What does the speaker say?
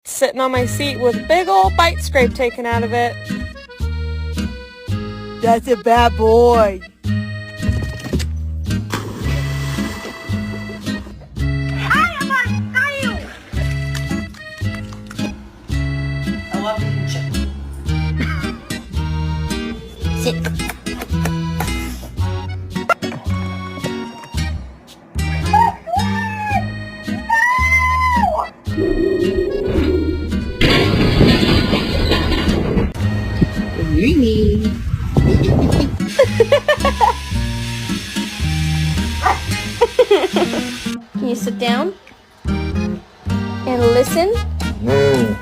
sitting on my seat with a big old bite scrape taken out of it. That's a bad boy. Sit. Can you sit down and listen? No.